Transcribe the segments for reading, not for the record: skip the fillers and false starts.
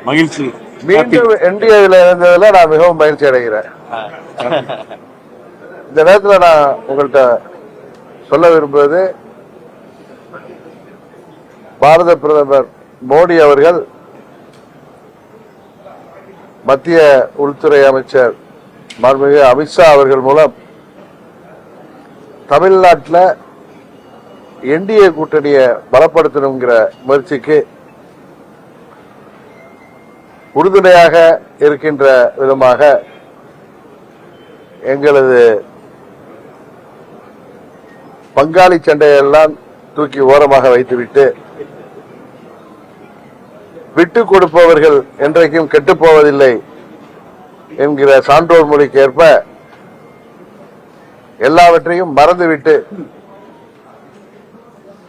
மகிழ்ச்சி. மீண்டும் என்டிஏவில் இருந்ததுல நான் மிகவும் மகிழ்ச்சி அடைகிறேன். இந்த நேரத்தில் நான் உங்கள்கிட்ட சொல்ல விரும்புவது, பாரத பிரதமர் மோடி அவர்கள் மத்திய உள்துறை அமைச்சர் மாண்புமிகு அமித்ஷா அவர்கள் மூலம் தமிழ்நாட்டில் என்டிஏ கூட்டணியை பலப்படுத்தணுங்கிற முயற்சிக்கு உறுதுணையாக இருக்கின்ற விதமாக எங்களது பங்காளி சண்டையெல்லாம் தூக்கி ஓரமாக வைத்துவிட்டு, விட்டுக் கொடுப்பவர்கள் என்றைக்கும் கெட்டுப்போவதில்லை என்கிற சான்றோர் மொழிக்கு ஏற்ப எல்லாவற்றையும் மறந்துவிட்டு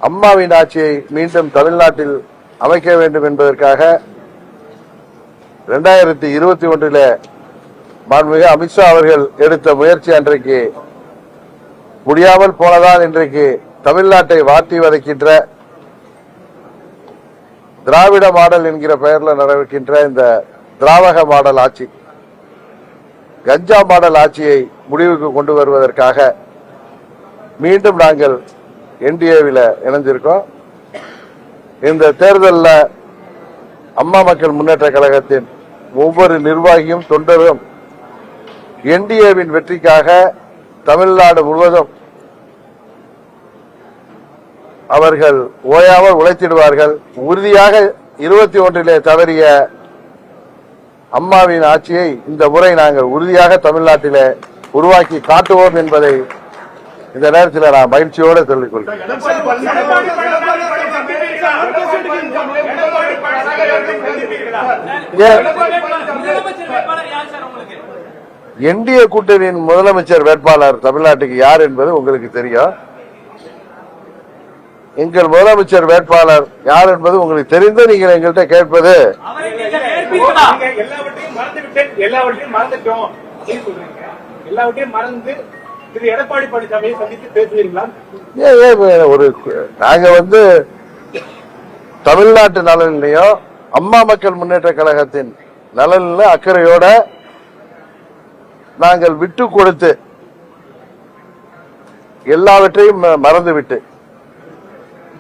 அம்மாவின் ஆட்சியை மீண்டும் தமிழ்நாட்டில் அமைக்க வேண்டும் என்பதற்காக 2021 மாண்புமிகு அமித்ஷா அவர்கள் எடுத்த முயற்சி அன்றைக்கு முடியாமல் போனதால் இன்றைக்கு தமிழ்நாட்டை வாட்டி வதைக்கின்ற திராவிட மாடல் என்கிற பெயரில் நடக்கின்ற இந்த திராவக மாடல் ஆட்சி, கஞ்சா மாடல் ஆட்சியை முடிவுக்கு கொண்டு வருவதற்காக மீண்டும் நாங்கள் என்டிஏவில் இணைஞ்சிருக்கோம். இந்த தேர்தலில் அம்மா மக்கள் முன்னேற்ற கழகத்தின் ஒவ்வொரு நிர்வாகியும் தொண்டரும் என்டிஏவின் வெற்றிக்காக தமிழ்நாடு முழுவதும் அவர்கள் ஓயாமல் உழைத்திடுவார்கள். உறுதியாக 21 தவறிய அம்மாவின் ஆட்சியை இந்த முறை நாங்கள் உறுதியாக தமிழ்நாட்டிலே உருவாக்கி காட்டுவோம் என்பதை இந்த நேரத்தில் நான் மகிழ்ச்சியோடு சொல்லிக் கொள்கிறேன். என்டிஏ கூட்டணியின் முதலமைச்சர் வேட்பாளர் தமிழ்நாட்டுக்கு யார் என்பது உங்களுக்கு தெரியும். எங்கள் முதலமைச்சர் வேட்பாளர் யார் என்பது உங்களுக்கு தெரிந்து நீங்கள் எங்கள்கிட்ட கேட்பது நாங்க தமிழ்நாட்டு நலனிலையும் அம்மா மக்கள் முன்னேற்ற கழகத்தின் நலனில அக்கறையோட நாங்கள் விட்டு கொடுத்து எல்லாவற்றையும் மறந்துவிட்டு,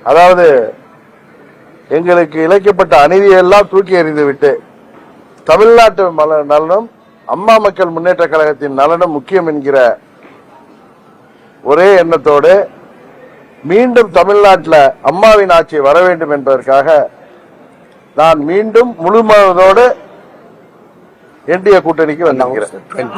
அதாவது எங்களுக்கு இழைக்கப்பட்ட அநீதியெல்லாம் தூக்கி எறிந்துவிட்டு தமிழ்நாட்டு நலனும் அம்மா மக்கள் முன்னேற்ற கழகத்தின் நலனும் முக்கியம் என்கிற ஒரே எண்ணத்தோடு மீண்டும் தமிழ்நாட்டில் அம்மாவின் ஆட்சி வர வேண்டும் என்பதற்காக நான் மீண்டும் முழு மனதோடு என்டிஏ கூட்டணிக்கு வந்திருக்கிறேன்.